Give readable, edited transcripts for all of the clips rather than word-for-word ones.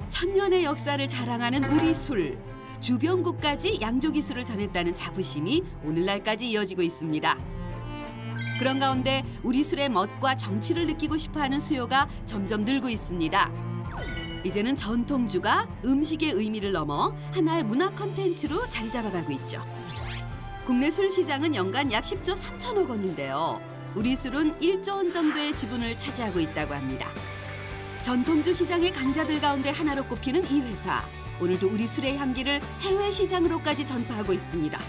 천년의 역사를 자랑하는 우리 술. 주변국까지 양조기 술을 전했다는 자부심이 오늘날까지 이어지고 있습니다. 그런 가운데 우리 술의 멋과 정치를 느끼고 싶어하는 수요가 점점 늘고 있습니다. 이제는 전통주가 음식의 의미를 넘어 하나의 문화 콘텐츠로 자리 잡아가고 있죠. 국내 술 시장은 연간 약 10조 3천억 원인데요. 우리 술은 1조 원 정도의 지분을 차지하고 있다고 합니다. 전통주 시장의 강자들 가운데 하나로 꼽히는 이 회사. 오늘도 우리 술의 향기를 해외 시장으로까지 전파하고 있습니다.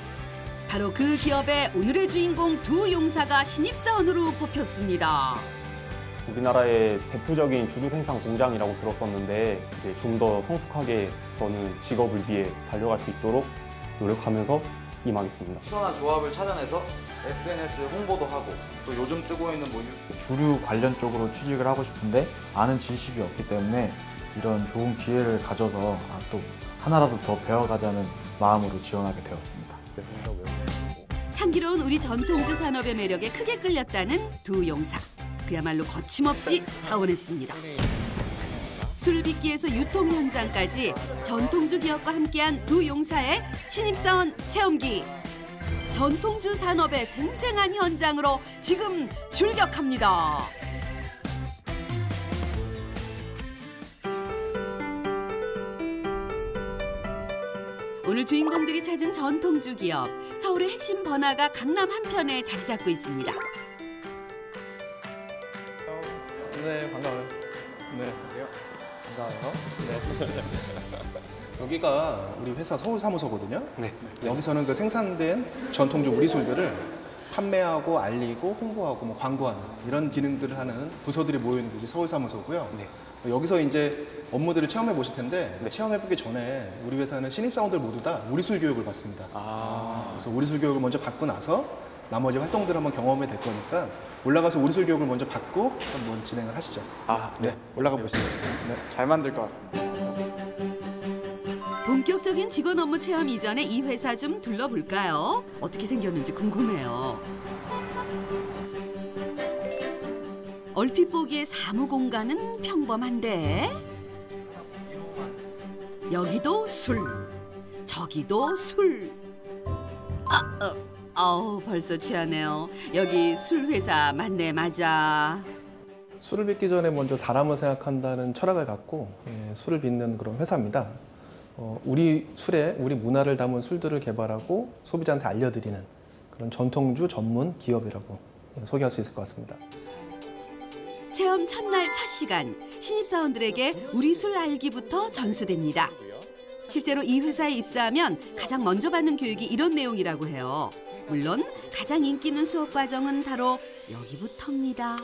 바로 그 기업의 오늘의 주인공 두 용사가 신입사원으로 뽑혔습니다. 우리나라의 대표적인 주류 생산 공장이라고 들었었는데 이제 좀 더 성숙하게 저는 직업을 위해 달려갈 수 있도록 노력하면서 임하겠습니다. 신선한 조합을 찾아내서 SNS 홍보도 하고 또 요즘 뜨고 있는 주류 관련 쪽으로 취직을 하고 싶은데 아는 지식이 없기 때문에 이런 좋은 기회를 가져서 또 하나라도 더 배워가자는 마음으로 지원하게 되었습니다. 향기로운 우리 전통주 산업의 매력에 크게 끌렸다는 두 용사. 그야말로 거침없이 자원했습니다. 술 빚기에서 유통 현장까지 전통주 기업과 함께한 두 용사의 신입사원 체험기. 전통주 산업의 생생한 현장으로 지금 출격합니다. 오늘 주인공들이 찾은 전통주 기업. 서울의 핵심 번화가 강남 한편에 자리 잡고 있습니다. 네, 반가워요. 네. 반가워요. 네. 여기가 우리 회사 서울 사무소거든요. 네. 여기서는 그 생산된 전통주 우리술들을 판매하고 알리고 홍보하고 뭐 광고하는 이런 기능들을 하는 부서들이 모여 있는 곳이 서울 사무소고요. 네. 여기서 이제 업무들을 체험해 보실 텐데 체험해 보기 전에 우리 회사는 신입사원들 모두 다 우리술 교육을 받습니다. 그래서 우리술 교육을 먼저 받고 나서 나머지 활동들을 한번 경험해 될 거니까 올라가서 우리술 교육을 먼저 받고 한번 진행을 하시죠. 네. 올라가 보시죠. 네. 잘 만들 것 같습니다. 본격적인 직원 업무 체험 이전에 이 회사 좀 둘러볼까요? 어떻게 생겼는지 궁금해요. 얼핏 보기에 사무 공간은 평범한데 여기도 술, 저기도 술. 벌써 취하네요. 여기 술 회사 맞네, 맞아. 술을 빚기 전에 먼저 사람을 생각한다는 철학을 갖고 술을 빚는 그런 회사입니다. 우리 술에 우리 문화를 담은 술들을 개발하고 소비자한테 알려드리는 그런 전통주 전문 기업이라고 소개할 수 있을 것 같습니다. 체험 첫날 첫 시간, 신입사원들에게 우리 술 알기부터 전수됩니다. 실제로 이 회사에 입사하면 가장 먼저 받는 교육이 이런 내용이라고 해요. 물론 가장 인기 있는 수업 과정은 바로 여기부터입니다.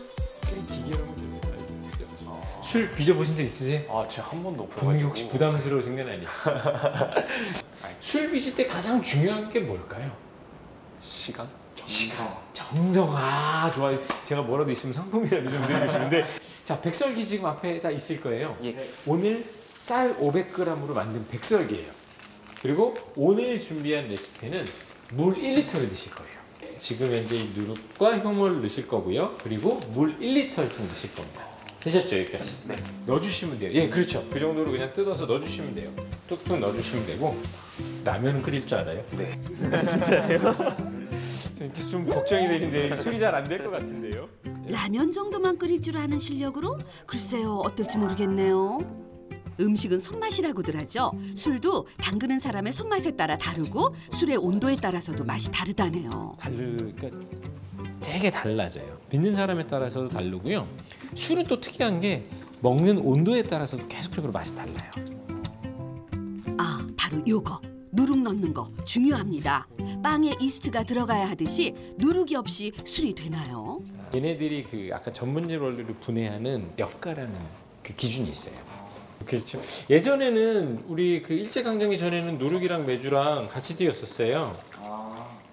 술 빚어보신 적 있으세요? 제가 한 번도 없어가지고. 보는 게 혹시 부담스러우신 건 아니죠? 술 빚을 때 가장 중요한 게 뭘까요? 시간? 정성. 좋아요. 제가 뭐라도 있으면 상품이라도 좀 드리시는데 자, 백설기 지금 앞에다 있을 거예요. 예. 오늘 쌀 500g으로 만든 백설기예요. 그리고 오늘 준비한 레시피는 물 1리터를 넣으실 거예요. 지금 현재 이 누룩과 효모를 넣으실 거고요. 그리고 물 1리터를 좀 넣으실 겁니다. 되셨죠, 여기까지? 네. 넣어주시면 돼요. 예, 그렇죠. 그 정도로 그냥 뜯어서 넣어주시면 돼요. 뚝뚝 넣어주시면 되고. 라면은 끓일 줄 알아요? 네. 진짜예요? 좀 걱정이 되는데 술이 잘 안 될 것 같은데요? 라면 정도만 끓일 줄 아는 실력으로? 글쎄요, 어떨지 모르겠네요. 음식은 손맛이라고들 하죠. 술도 담그는 사람의 손맛에 따라 다르고 술의 온도에 따라서도 맛이 다르다네요. 그러니까 되게 달라져요. 빚는 사람에 따라서도 다르고요. 술은 또 특이한 게 먹는 온도에 따라서도 계속적으로 맛이 달라요. 바로 요거. 누룩 넣는 거 중요합니다. 빵에 이스트가 들어가야 하듯이 누룩이 없이 술이 되나요? 얘네들이 그 아까 전분질 원료를 분해하는 엿가라는 그 기준이 있어요. 그렇죠. 예전에는 우리 그 일제강점기 전에는 누룩이랑 메주랑 같이 띄었었어요.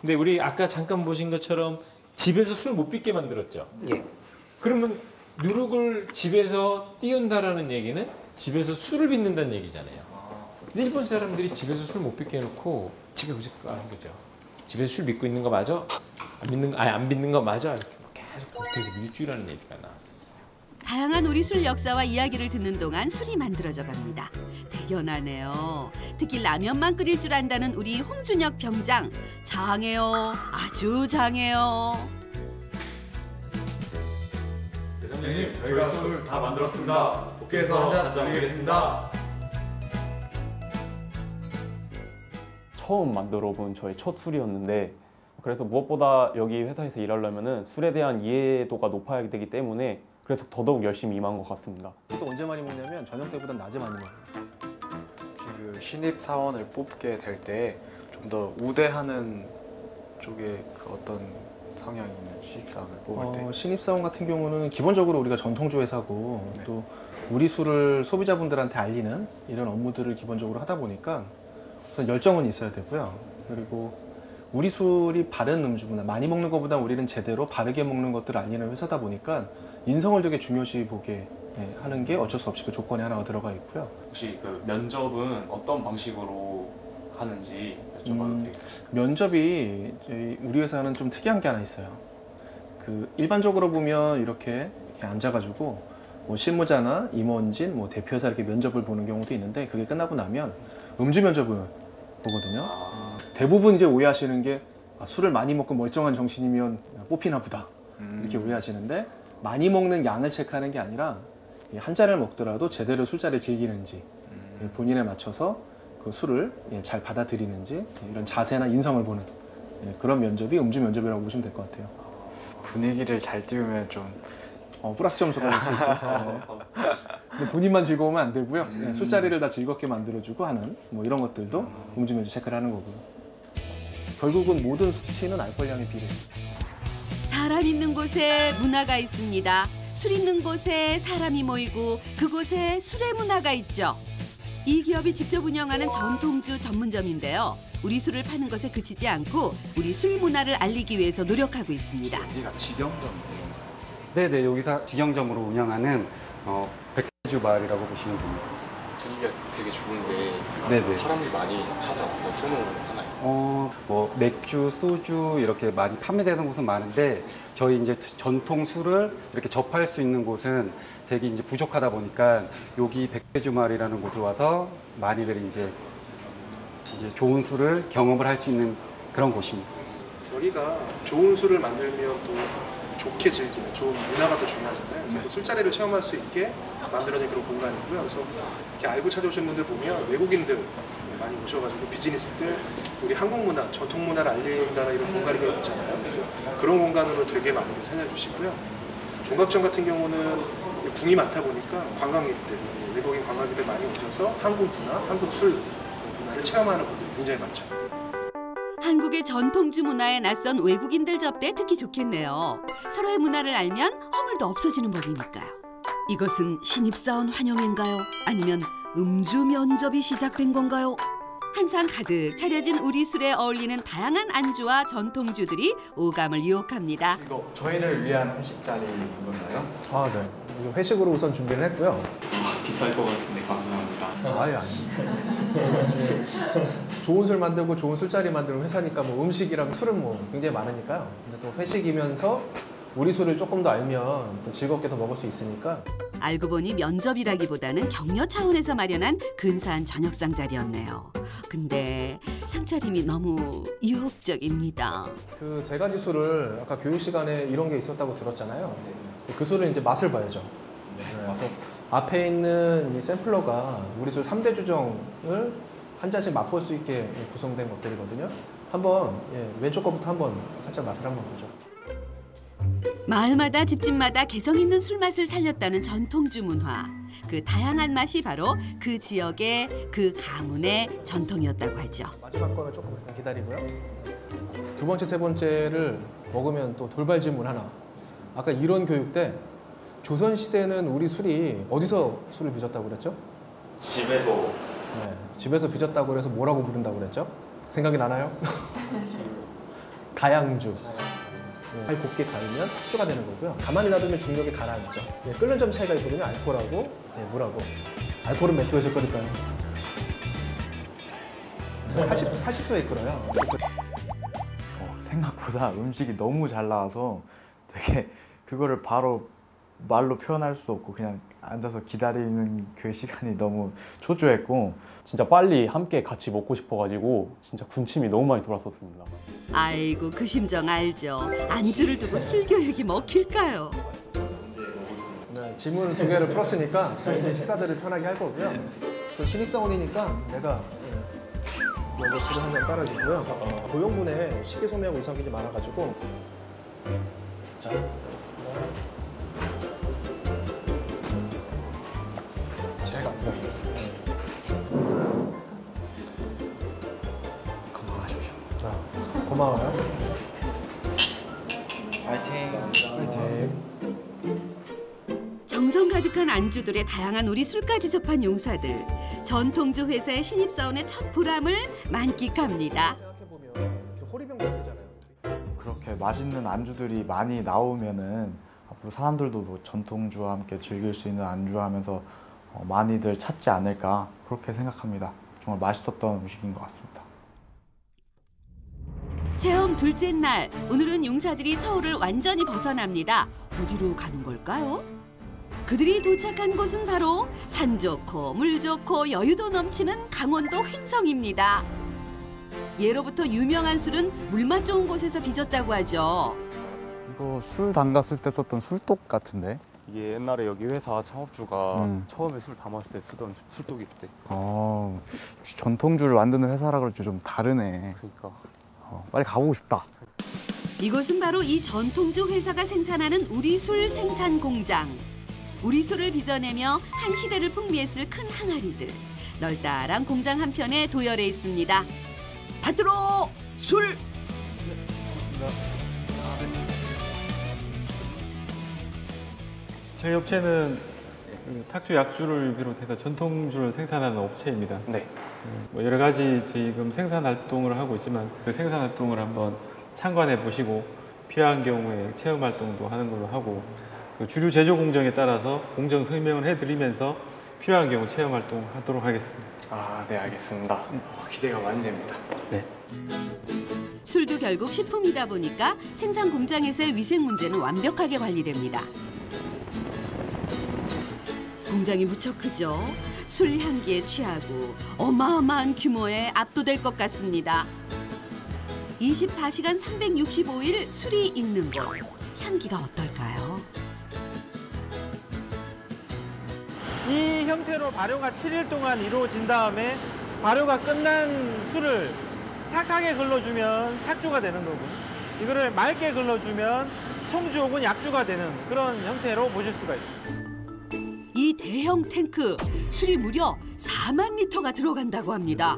근데 우리 아까 잠깐 보신 것처럼 집에서 술 못 빚게 만들었죠. 예. 그러면 누룩을 집에서 띄운다라는 얘기는 집에서 술을 빚는다는 얘기잖아요. 근데 일본 사람들이 집에서 술 못 빚게 해놓고 집에 오직 하는 거죠. 집에서 술 빚고 있는 거 맞아? 안 빚는 거 맞아? 이렇게 계속 그래서 밀주라는 얘기가 나왔었어요. 다양한 우리 술 역사와 이야기를 듣는 동안 술이 만들어져 갑니다. 대견하네요. 특히 라면만 끓일 줄 안다는 우리 홍준혁 병장. 장해요. 아주 장해요. 대장님, 저희가 술 다 만들었습니다. 복귀해서 한잔 드리겠습니다. 처음 만들어 본 저의 첫 술이었는데, 그래서 무엇보다 여기 회사에서 일하려면 술에 대한 이해도가 높아야 되기 때문에 그래서 더더욱 열심히 임한 것 같습니다. 또 언제 많이 먹냐면 저녁 때보다 낮에 많이 먹어요. 지금 신입 사원을 뽑게 될 때 좀 더 우대하는 쪽에 그 어떤 성향이 있는 신입 사원을 뽑을 때 신입 사원 같은 경우는 기본적으로 우리가 전통주 회사고 또 우리 술을 소비자분들한테 알리는 이런 업무들을 기본적으로 하다 보니까 우선 열정은 있어야 되고요. 그리고 우리 술이 바른 음주구나, 많이 먹는 것보다 우리는 제대로 바르게 먹는 것들을 알리는 회사다 보니까 인성을 되게 중요시 보게 하는 게 어쩔 수 없이 그 조건에 하나가 들어가 있고요. 혹시 그 면접은 어떤 방식으로 하는지 여쭤봐도 되겠습니까? 면접이 우리 회사는 좀 특이한 게 하나 있어요. 그 일반적으로 보면 이렇게 앉아가지고 뭐 실무자나 임원진, 뭐 대표회사 이렇게 면접을 보는 경우도 있는데 그게 끝나고 나면 음주 면접을 보거든요. 대부분 이제 오해하시는 게 술을 많이 먹고 멀쩡한 정신이면 뽑히나 보다 이렇게 오해하시는데, 많이 먹는 양을 체크하는 게 아니라 한 잔을 먹더라도 제대로 술자리를 즐기는지, 본인에 맞춰서 그 술을 잘 받아들이는지 이런 자세나 인성을 보는 그런 면접이 음주 면접이라고 보시면 될 것 같아요. 분위기를 잘 띄우면 좀 플러스 점수가 될 수 있죠. 근데 본인만 즐거우면 안 되고요. 술자리를 다 즐겁게 만들어주고 하는 뭐 이런 것들도 음주 면접 체크를 하는 거고요. 결국은 모든 수치는 알코올량의 비례. 사람 있는 곳에 문화가 있습니다. 술 있는 곳에 사람이 모이고 그곳에 술의 문화가 있죠. 이 기업이 직접 운영하는 전통주 전문점인데요. 우리 술을 파는 것에 그치지 않고 우리 술 문화를 알리기 위해서 노력하고 있습니다. 여기가 직영점이에요. 네네, 여기서 직영점으로 운영하는 백세주 마을이라고 보시면 됩니다. 분위기가 되게 좋은데 네네. 사람이 많이 찾아와서 선호를 하나요? 뭐 맥주, 소주 이렇게 많이 판매되는 곳은 많은데 저희 이제 전통 술을 이렇게 접할 수 있는 곳은 되게 이제 부족하다 보니까 여기 백세주 마을이라는 곳을 와서 많이들 이제 좋은 술을 경험을 할 수 있는 그런 곳입니다. 여기가 좋은 술을 만들면 또 좋게 즐기는 좋은 문화가 또 중요하잖아요. 그래서 술자리를 체험할 수 있게 만들어진 그런 공간이고요. 그래서 이렇게 알고 찾아오신 분들 보면 외국인들 많이 오셔가지고 비즈니스들 우리 한국 문화, 전통 문화를 알린다는 이런 공간이 있잖아요. 그래서 그런 공간으로 되게 많이 찾아주시고요. 종각점 같은 경우는 궁이 많다 보니까 관광객들, 외국인 관광객들 많이 오셔서 한국 문화, 한국 술 문화를 체험하는 분들이 굉장히 많죠. 한국의 전통주 문화에 낯선 외국인들 접대 특히 좋겠네요. 서로의 문화를 알면 허물도 없어지는 법이니까요. 이것은 신입사원 환영인가요? 아니면 음주 면접이 시작된 건가요? 한상 가득 차려진 우리 술에 어울리는 다양한 안주와 전통주들이 오감을 유혹합니다. 이거 저희를 위한 회식 자리인 건가요? 네. 이거 회식으로 우선 준비를 했고요. 비쌀 것 같은데 감사합니다. 아예 아니에요. 좋은 술 만들고 좋은 술자리 만드는 회사니까 뭐 음식이랑 술은 뭐 굉장히 많으니까요. 근데 또 회식이면서 우리 술을 조금 더 알면 또 즐겁게 더 먹을 수 있으니까. 알고 보니 면접이라기보다는 격려 차원에서 마련한 근사한 저녁상 자리였네요. 근데 상차림이 너무 유혹적입니다. 그 세 가지 술을 아까 교육 시간에 이런 게 있었다고 들었잖아요. 그 술은 이제 맛을 봐야죠. 그래서 앞에 있는 이 샘플러가 우리 술 3대 주정을 한 잔씩 맛볼 수 있게 구성된 것들이거든요. 한번 왼쪽 거부터 한번 살짝 맛을 한번 보죠. 마을마다 집집마다 개성 있는 술 맛을 살렸다는 전통주 문화. 그 다양한 맛이 바로 그 지역의 그 가문의 전통이었다고 하죠. 마지막 거는 조금 기다리고요. 두 번째, 세 번째를 먹으면 또 돌발질문 하나. 아까 이론 교육 때 조선시대는 우리 술이 어디서 술을 빚었다고 그랬죠? 집에서. 네, 집에서 빚었다고 그래서 뭐라고 부른다고 그랬죠? 생각이 나나요? 가양주. 잘 곱게 갈면 숙주가 되는 거고요. 가만히 놔두면 중력이 가라앉죠. 끓는 점 차이가 있거든요. 알코올하고 물하고. 알코올은 몇 도에서 끓일까요? 80도에 끓어요. 생각보다 음식이 너무 잘 나와서 되게 그거를 바로 말로 표현할 수 없고 그냥 앉아서 기다리는 그 시간이 너무 초조했고 진짜 빨리 함께 같이 먹고 싶어가지고 진짜 군침이 너무 많이 돌았었습니다. 아이고 그 심정 알죠. 안주를 두고 술 교육이 먹힐까요? 네, 질문을 2개를 풀었으니까 이제 식사들을 편하게 할 거고요. 그래서 신입사원이니까 내가 먼저 술을 한 잔 따라주고요. 고용군에 식이섬유하고 유산균이 많아가지고 자. 제가 들어가겠습니다. 건강하십시오. 자, 고마워요. 파이팅. 정성 가득한 안주들에 다양한 우리 술까지 접한 용사들. 전통주 회사의 신입사원의 첫 보람을 만끽합니다. 생각해보면 이렇게 호리병 되잖아요. 그렇게 맛있는 안주들이 많이 나오면은 앞으로 사람들도 뭐 전통주와 함께 즐길 수 있는 안주하면서 많이들 찾지 않을까 그렇게 생각합니다. 정말 맛있었던 음식인 것 같습니다. 체험 둘째 날, 오늘은 용사들이 서울을 완전히 벗어납니다. 어디로 가는 걸까요? 그들이 도착한 곳은 바로 산 좋고 물 좋고 여유도 넘치는 강원도 횡성입니다. 예로부터 유명한 술은 물맛 좋은 곳에서 빚었다고 하죠. 이거 술 담갔을 때 썼던 술독 같은데? 이게 옛날에 여기 회사 창업주가 처음에 술 담았을 때 쓰던 술독이었대. 역시 전통주를 만드는 회사라 그런지 좀 다르네. 그러니까. 빨리 가보고 싶다. 이곳은 바로 이 전통주 회사가 생산하는 우리술 생산 공장. 우리술을 빚어내며 한 시대를 풍미했을 큰 항아리들. 널따란 공장 한편에 도열해 있습니다. 받들어 술! 저희 업체는 탁주, 약주를 비롯해서 전통주를 생산하는 업체입니다. 네. 뭐 여러 가지 지금 생산 활동을 하고 있지만 그 생산 활동을 한번 참관해 보시고 필요한 경우에 체험 활동도 하는 걸로 하고 그 주류 제조 공정에 따라서 공정 설명을 해드리면서 필요한 경우 체험 활동하도록 하겠습니다. 아, 네, 알겠습니다. 기대가 많이 됩니다. 네. 술도 결국 식품이다 보니까 생산 공장에서의 위생 문제는 완벽하게 관리됩니다. 공장이 무척 크죠. 술 향기에 취하고 어마어마한 규모에 압도될 것 같습니다. 24시간 365일 술이 익는 곳. 향기가 어떨까요? 이 형태로 발효가 7일 동안 이루어진 다음에 발효가 끝난 술을 탁하게 걸러주면 탁주가 되는 거고 이거를 맑게 걸러주면 청주 혹은 약주가 되는 그런 형태로 보실 수가 있습니다. 이 대형 탱크 술이 무려 4만 리터가 들어간다고 합니다.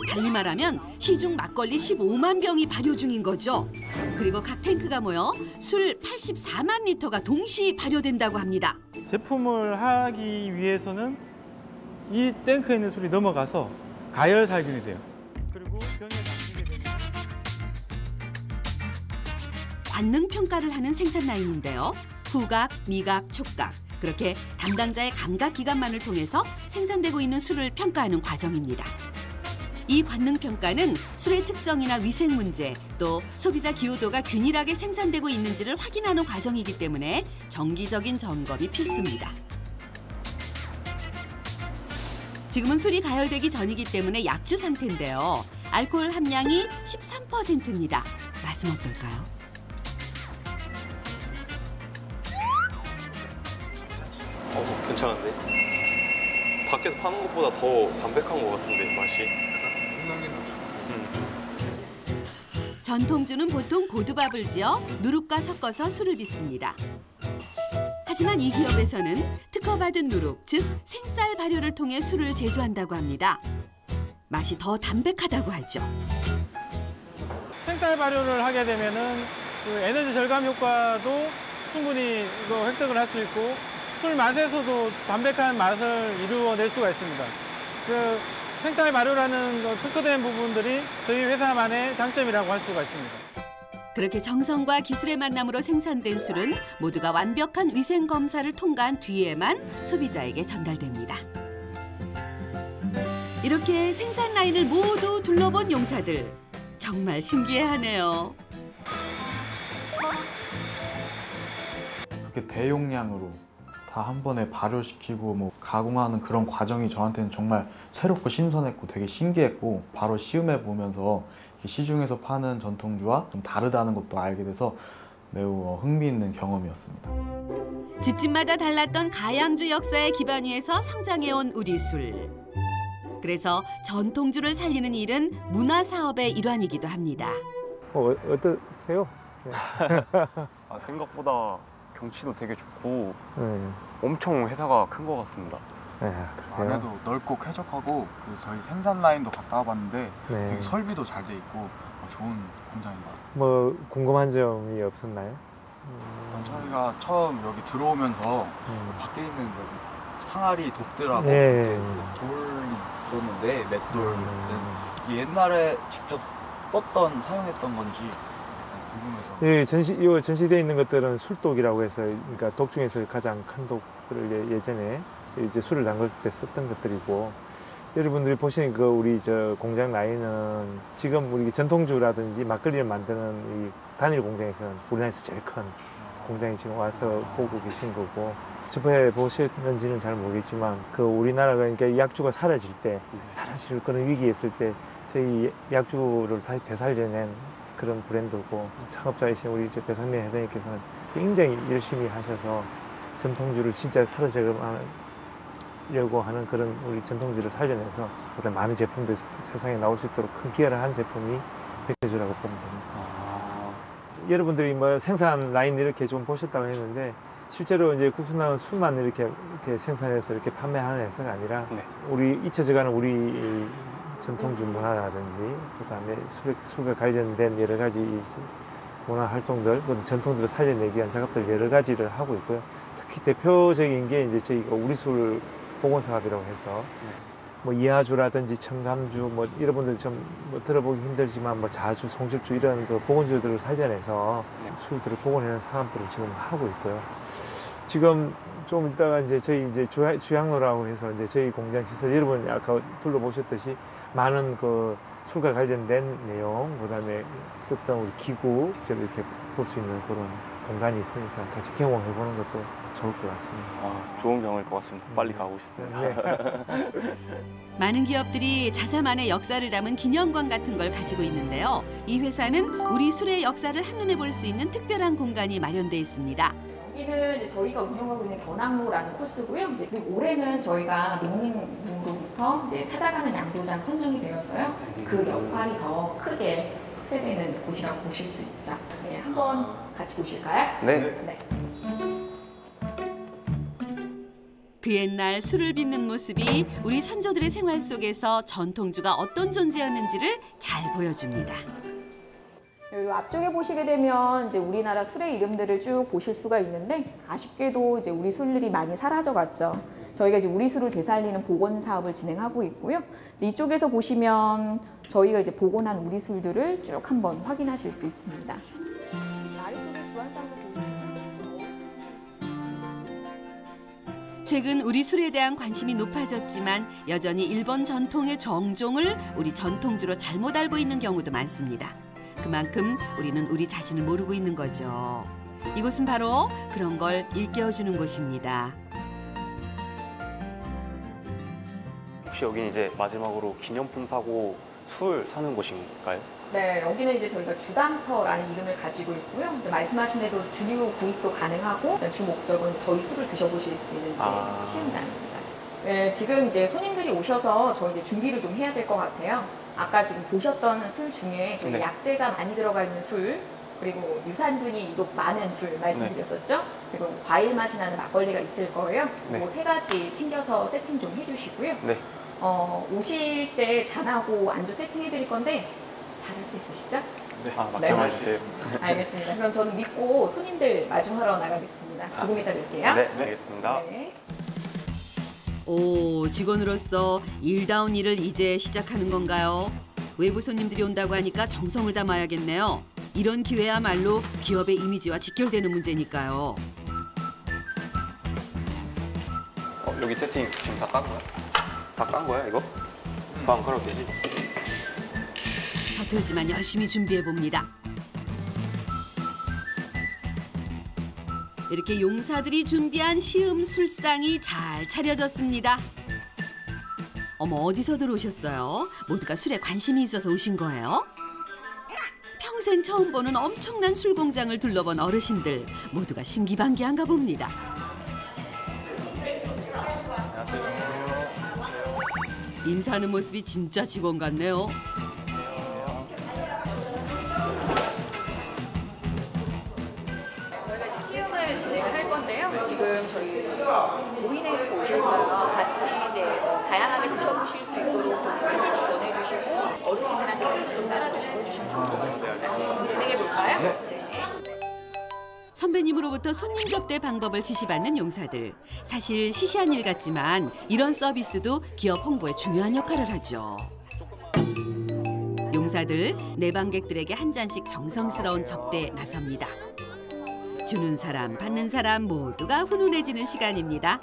달리 말하면 시중 막걸리 15만 병이 발효 중인 거죠. 그리고 각 탱크가 모여 술 84만 리터가 동시 발효된다고 합니다. 제품을 하기 위해서는 이 탱크에 있는 술이 넘어가서 가열 살균이 돼요. 그리고 병에 담기게 되면 관능 평가를 하는 생산 라인인데요. 후각, 미각, 촉각 그렇게 담당자의 감각 기관만을 통해서 생산되고 있는 술을 평가하는 과정입니다. 이 관능 평가는 술의 특성이나 위생 문제, 또 소비자 기호도가 균일하게 생산되고 있는지를 확인하는 과정이기 때문에 정기적인 점검이 필수입니다. 지금은 술이 가열되기 전이기 때문에 약주 상태인데요. 알코올 함량이 13%입니다. 맛은 어떨까요? 괜찮은데? 밖에서 파는 것보다 더 담백한 것 같은데, 맛이. 전통주는 보통 고두밥을 지어 누룩과 섞어서 술을 빚습니다. 하지만 이 기업에서는 특허받은 누룩, 즉 생쌀 발효를 통해 술을 제조한다고 합니다. 맛이 더 담백하다고 하죠. 생쌀 발효를 하게 되면은 그 에너지 절감 효과도 충분히 이거 획득을 할 수 있고 술 맛에서도 담백한 맛을 이루어낼 수가 있습니다. 그 생쌀 발효라는 특허된 부분들이 저희 회사만의 장점이라고 할 수가 있습니다. 그렇게 정성과 기술의 만남으로 생산된 술은 모두가 완벽한 위생 검사를 통과한 뒤에만 소비자에게 전달됩니다. 이렇게 생산 라인을 모두 둘러본 용사들. 정말 신기해하네요. 그렇게 대용량으로 다 한 번에 발효시키고 뭐 가공하는 그런 과정이 저한테는 정말 새롭고 신선했고 되게 신기했고 바로 시음해 보면서 시중에서 파는 전통주와 좀 다르다는 것도 알게 돼서 매우 흥미있는 경험이었습니다. 집집마다 달랐던 가양주 역사의 기반 위에서 성장해온 우리술. 그래서 전통주를 살리는 일은 문화사업의 일환이기도 합니다. 어떠세요? 생각보다 경치도 되게 좋고 엄청 회사가 큰 것 같습니다. 안에도 넓고 쾌적하고 그리고 저희 생산 라인도 갔다 와봤는데 되게 설비도 잘 돼 있고 좋은 공장인 것 같습니다. 뭐 궁금한 점이 없었나요? 일단 저희가 처음 여기 들어오면서 밖에 있는 여기 항아리 독들하고 돌이 있었는데 맷돌 이게 옛날에 직접 썼던 사용했던 건지 궁금해서. 이 전시되어 있는 것들은 술독이라고 해서 그러니까 독 중에서 가장 큰 독들을 예전에 이제 술을 담글 때 썼던 것들이고 여러분들이 보시는 그 우리 저 공장 라인은 지금 우리 전통주라든지 막걸리를 만드는 이 단일 공장에서는 우리나라에서 제일 큰 공장이 지금 와서 보고 계신 거고 접해 보셨는지는 잘 모르겠지만 그 우리나라가 그러니까 약주가 사라질 그런 위기에 있을 때 저희 약주를 다시 되살려낸 그런 브랜드고 창업자이신 우리 배상민 회장님께서는 굉장히 열심히 하셔서 전통주를 진짜 사라져가려고 하는 그런 우리 전통주를 살려내서 보다 많은 제품들 세상에 나올 수 있도록 큰 기여를 한 제품이 백배주라고 보면 됩니다. 여러분들이 뭐 생산 라인 이렇게 좀 보셨다고 했는데 실제로 이제 국수나는 술만 이렇게 생산해서 이렇게 판매하는 회사가 아니라 우리 잊혀져가는 우리 전통주 문화라든지 그다음에 술과 관련된 여러 가지 문화 활동들, 전통들을 살려내기 위한 작업들 여러 가지를 하고 있고요. 특히 대표적인 게 이제 저희가 우리술 복원 사업이라고 해서 뭐 이하주라든지 청담주 뭐 여러분들 좀 뭐 들어보기 힘들지만 뭐 자주, 송실주 이런 그 복원주들을 살려내서 술들을 복원하는 사업들을 지금 하고 있고요. 지금 좀 이따가 이제 저희 이제 주향로라고 해서 이제 저희 공장 시설 여러분 아까 둘러보셨듯이 많은 그 술과 관련된 내용, 그다음에 썼던 우리 기구 직접 이렇게 볼 수 있는 그런 공간이 있으니까 같이 경험해보는 것도 좋을 것 같습니다. 좋은 경험일 것 같습니다. 빨리 가고 싶습니다. 많은 기업들이 자사만의 역사를 담은 기념관 같은 걸 가지고 있는데요. 이 회사는 우리 술의 역사를 한눈에 볼 수 있는 특별한 공간이 마련돼 있습니다. 여기는 이제 저희가 운영하고 있는 견학로라는 코스고요. 이제 그리고 올해는 저희가 농림부로부터 이제 찾아가는 양조장 선정이 되어서요. 그 역할이 더 크게 확대되는 곳이라고 보실 수 있죠. 네, 한번 같이 보실까요? 네. 그 옛날 술을 빚는 모습이 우리 선조들의 생활 속에서 전통주가 어떤 존재였는지를 잘 보여줍니다. 여기 앞쪽에 보시게 되면 이제 우리나라 술의 이름들을 쭉 보실 수가 있는데 아쉽게도 이제 우리 술들이 많이 사라져갔죠. 저희가 이제 우리 술을 되살리는 복원 사업을 진행하고 있고요. 이제 이쪽에서 보시면 저희가 이제 복원한 우리 술들을 쭉 한번 확인하실 수 있습니다. 최근 우리 술에 대한 관심이 높아졌지만 여전히 일본 전통의 정종을 우리 전통주로 잘못 알고 있는 경우도 많습니다. 그만큼 우리는 우리 자신을 모르고 있는 거죠. 이곳은 바로 그런 걸 일깨워주는 곳입니다. 혹시 여기 이제 마지막으로 기념품 사고 술 사는 곳인가요? 네, 여기는 이제 저희가 주담터라는 이름을 가지고 있고요. 이제 말씀하신 대로 주류 구입도 가능하고 주 목적은 저희 술을 드셔보실 수 있는 이제 시음장입니다. 네, 지금 이제 손님들이 오셔서 저희 이제 준비를 좀 해야 될 것 같아요. 아까 지금 보셨던 술 중에 저희 약재가 많이 들어가 있는 술, 그리고 유산균이 유독 많은 술 말씀드렸었죠. 그리고 과일 맛이 나는 막걸리가 있을 거예요. 그 세 가지 챙겨서 세팅 좀 해주시고요. 오실 때 잔하고 안주 세팅해 드릴 건데 잘할 수 있으시죠? 맡겨만 주세요. 알겠습니다. 그럼 저는 믿고 손님들 마중하러 나가겠습니다. 조금 이따 뵐게요. 네, 알겠습니다. 오, 직원으로서 일다운 일을 이제 시작하는 건가요? 외부 손님들이 온다고 하니까 정성을 담아야겠네요. 이런 기회야말로 기업의 이미지와 직결되는 문제니까요. 여기 세팅 지금 다 깐 거야? 다 깐 거야, 이거? 더 안 깔아도 되지? 서툴지만 열심히 준비해봅니다. 이렇게 용사들이 준비한 시음 술상이 잘 차려졌습니다. 어머, 어디서들 오셨어요? 모두가 술에 관심이 있어서 오신 거예요? 평생 처음 보는 엄청난 술 공장을 둘러본 어르신들 모두가 신기반기한가 봅니다. 인사하는 모습이 진짜 직원 같네요. 저희가 이제 시음을 진행을 할 건데요. 지금 저희 노인회에서 오셔서 같이 이제 다양하게 드셔보실 수 있도록 좀 술도 권해주시고 어르신들한테 술도 좀 따라주시고 해주시면 좋을 것 같습니다. 그럼 진행해 볼까요? 네. 선배님으로부터 손님 접대 방법을 지시받는 용사들. 사실 시시한 일 같지만 이런 서비스도 기업 홍보에 중요한 역할을 하죠. 용사들, 내방객들에게 한 잔씩 정성스러운 접대에 나섭니다. 주는 사람, 받는 사람 모두가 훈훈해지는 시간입니다.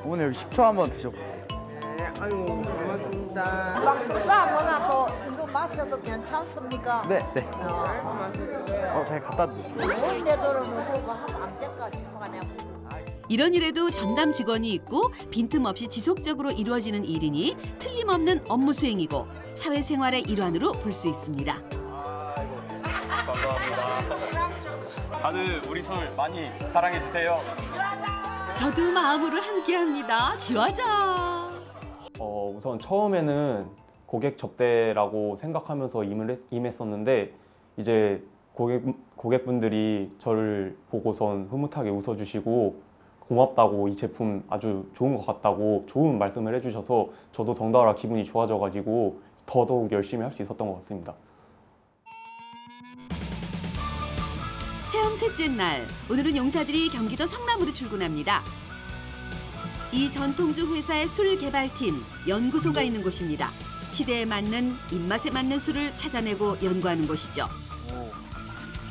오늘 여기 식초 한번 드셔보세요. 네, 아유 고맙습니다. 막술가보다 또 이거 마셔도 괜찮습니까? 네, 네. 고맙습니다. 잘 갖다 드릴게요. 좋은 데도로 누구가 하면 안 될까 싶어가냐. 이런 일에도 전담 직원이 있고 빈틈없이 지속적으로 이루어지는 일이니 틀림없는 업무 수행이고 사회생활의 일환으로 볼 수 있습니다. 감사합니다. 다들 우리 술 많이 사랑해 주세요. 저도 마음으로 함께합니다. 지화자. 우선 처음에는 고객 접대라고 생각하면서 임했었는데 이제 고객분들이 저를 보고선 흐뭇하게 웃어주시고 고맙다고 이 제품 아주 좋은 것 같다고 좋은 말씀을 해주셔서 저도 덩달아 기분이 좋아져가지고 더더욱 열심히 할 수 있었던 것 같습니다. 체험 셋째 날, 오늘은 용사들이 경기도 성남으로 출근합니다. 이 전통주 회사의 술 개발팀, 연구소가 있는 곳입니다. 시대에 맞는, 입맛에 맞는 술을 찾아내고 연구하는 곳이죠.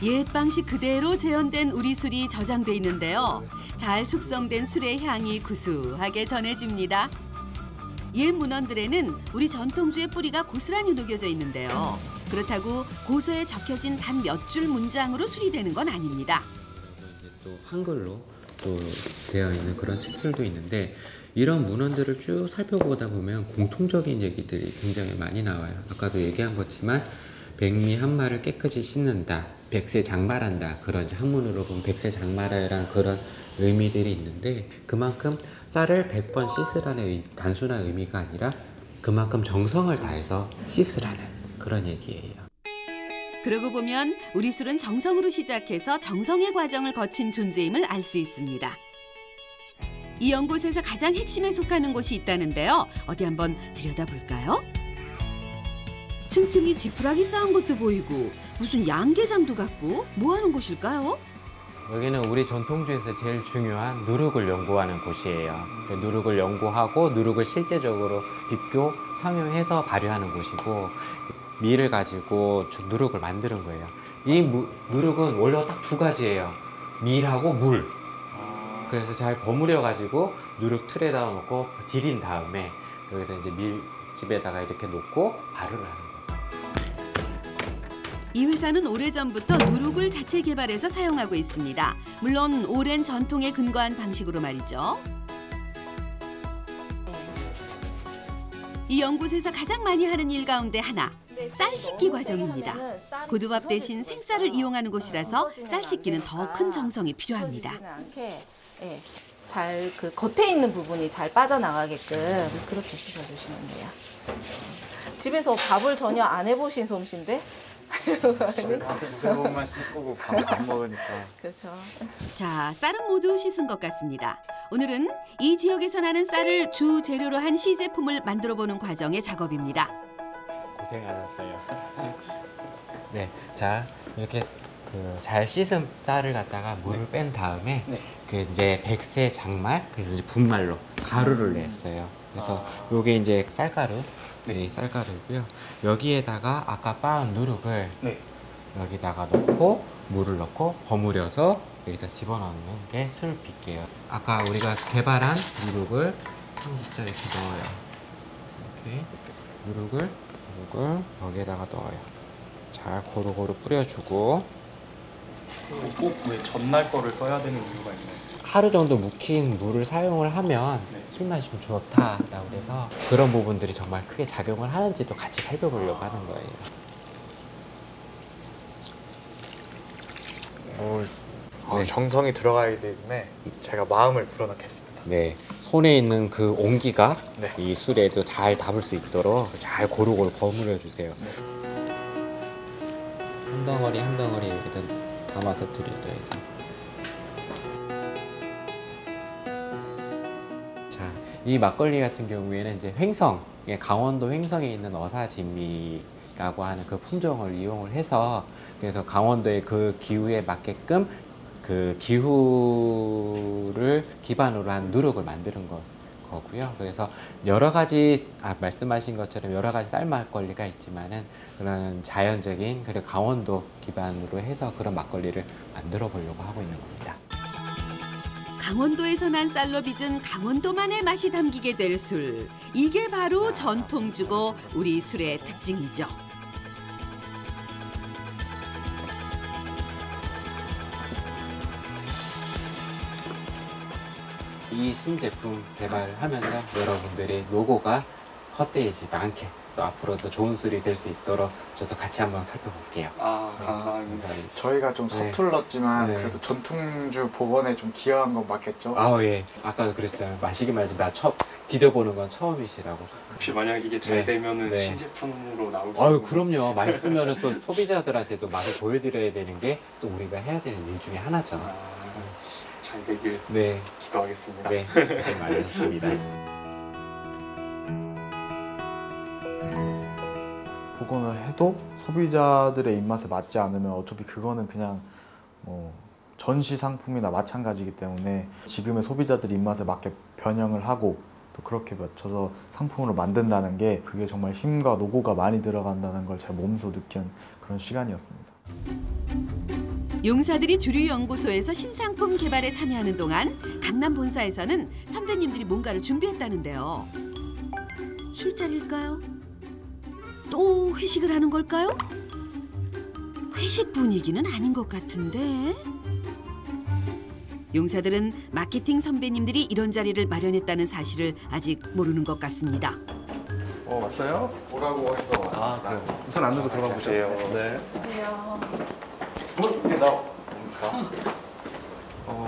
옛 방식 그대로 재현된 우리 술이 저장돼 있는데요. 잘 숙성된 술의 향이 구수하게 전해집니다. 옛 문헌들에는 우리 전통주의 뿌리가 고스란히 녹여져 있는데요. 그렇다고 고서에 적혀진 단 몇 줄 문장으로 술이 되는 건 아닙니다. 또 한글로 또 되어 있는 그런 책들도 있는데 이런 문헌들을 쭉 살펴보다 보면 공통적인 얘기들이 굉장히 많이 나와요. 아까도 얘기한 것지만 백미 한 마를 깨끗이 씻는다, 백세 장말한다, 그런 한문으로 보면 백세 장말이라는 그런 의미들이 있는데 그만큼 쌀을 100번 씻으라는 단순한 의미가 아니라 그만큼 정성을 다해서 씻으라는 그런 얘기예요. 그러고 보면 우리 술은 정성으로 시작해서 정성의 과정을 거친 존재임을 알 수 있습니다. 이 연곳에서 가장 핵심에 속하는 곳이 있다는데요. 어디 한번 들여다볼까요? 층층이 지푸라기 쌓은 것도 보이고 무슨 양계장도 같고 뭐 하는 곳일까요? 여기는 우리 전통주에서 제일 중요한 누룩을 연구하는 곳이에요. 누룩을 연구하고 누룩을 실제적으로 비교, 성형해서 발효하는 곳이고 밀을 가지고 누룩을 만드는 거예요. 이 누룩은 원래 딱 두 가지예요. 밀하고 물. 그래서 잘 버무려 가지고 누룩 틀에다가 놓고 디딘 다음에 여기다 이제 밀집에다가 이렇게 놓고 발효를 하는 거예요. 이 회사는 오래전부터 누룩을 자체 개발해서 사용하고 있습니다. 물론 오랜 전통에 근거한 방식으로 말이죠. 이 연곳에서 가장 많이 하는 일 가운데 하나, 쌀 씻기 과정입니다. 고두밥 대신 생쌀을 이용하는 곳이라서 쌀 씻기는 더 큰 정성이 필요합니다. 잘 그 겉에 있는 부분이 잘 빠져나가게끔 그렇게 씻어주시면 돼요. 집에서 밥을 전혀 안 해보신 솜씨인데? 두세 번만 씻고 밥 안 먹으니까. 그렇죠. 자, 쌀은 모두 씻은 것 같습니다. 오늘은 이 지역에서 나는 쌀을 주 재료로 한 시제품을 만들어보는 과정의 작업입니다. 고생하셨어요. 네, 자 이렇게 잘 씻은 쌀을 갖다가 물을 뺀 다음에 그 이제 백세 장말, 그래서 이제 분말로 가루를 냈어요. 그래서 요게 이제 쌀가루. 네, 쌀가루고요. 여기에다가 아까 빻은 누룩을 여기다가 넣고 물을 넣고 버무려서 여기다 집어넣는 게 술 빚게요. 아까 우리가 개발한 누룩을 상부터 이렇게 넣어요. 이렇게 누룩을 여기에다가 넣어요. 잘 고루고루 뿌려주고 꼭 왜 전날 거를 써야 되는 이유가 있나요? 하루 정도 묵힌 물을 사용을 하면 술 마시면 좋다라고 해서 그런 부분들이 정말 크게 작용을 하는지도 같이 살펴보려고 하는 거예요. 네. 정성이 들어가기 때문에 제가 마음을 불어넣겠습니다. 네, 손에 있는 그 온기가 네. 이 술에도 잘 담을 수 있도록 잘 고루고루 버무려 주세요. 한 덩어리 한 덩어리 일단 담아서 드려야 돼. 자, 이 막걸리 같은 경우에는 이제 횡성, 강원도 횡성에 있는 어사진미라고 하는 그 품종을 이용을 해서 그래서 강원도의 그 기후에 맞게끔 그 기후를 기반으로 한 누룩을 만드는 거고요. 그래서 여러 가지 말씀하신 것처럼 여러 가지 쌀 막걸리가 있지만은 그런 자연적인 그리고 강원도 기반으로 해서 그런 막걸리를 만들어 보려고 하고 있는 겁니다. 강원도에서 난 쌀로 빚은 강원도만의 맛이 담기게 될 술. 이게 바로 전통주고 우리 술의 특징이죠. 이 신제품 개발을 하면서 여러분들의 노고가 헛되지도 않게 또 앞으로도 좋은 술이 될 수 있도록 저도 같이 한번 살펴볼게요. 감사합니다. 저희가 좀 서툴렀지만 네. 그래도 전통주 복원에 좀 기여한 건 맞겠죠? 예. 아까도 그랬잖아요. 마시기만 하지 나 디뎌보는 건 처음이시라고. 혹시 만약 이게 잘 네. 되면은 네. 신제품으로 나올 수 있는 그럼요. 맛있으면 또 소비자들한테도 맛을 보여드려야 되는 게 또 우리가 해야 되는 일 중에 하나죠. 잘 되길 네. 기도하겠습니다. 네, 고생 많으셨습니다. 복원을 해도 소비자들의 입맛에 맞지 않으면 어차피 그거는 그냥 전시 상품이나 마찬가지이기 때문에 지금의 소비자들 입맛에 맞게 변형을 하고 또 그렇게 맞춰서 상품으로 만든다는 게 그게 정말 힘과 노고가 많이 들어간다는 걸 제 몸소 느낀 그런 시간이었습니다. 용사들이 주류연구소에서 신상품 개발에 참여하는 동안 강남 본사에서는 선배님들이 뭔가를 준비했다는데요. 술자리일까요? 또 회식을 하는 걸까요? 회식 분위기는 아닌 것 같은데. 용사들은 마케팅 선배님들이 이런 자리를 마련했다는 사실을 아직 모르는 것 같습니다. 왔어요? 오라고 해서 왔습니다. 그래. 우선 안으로 들어가 보죠. 네.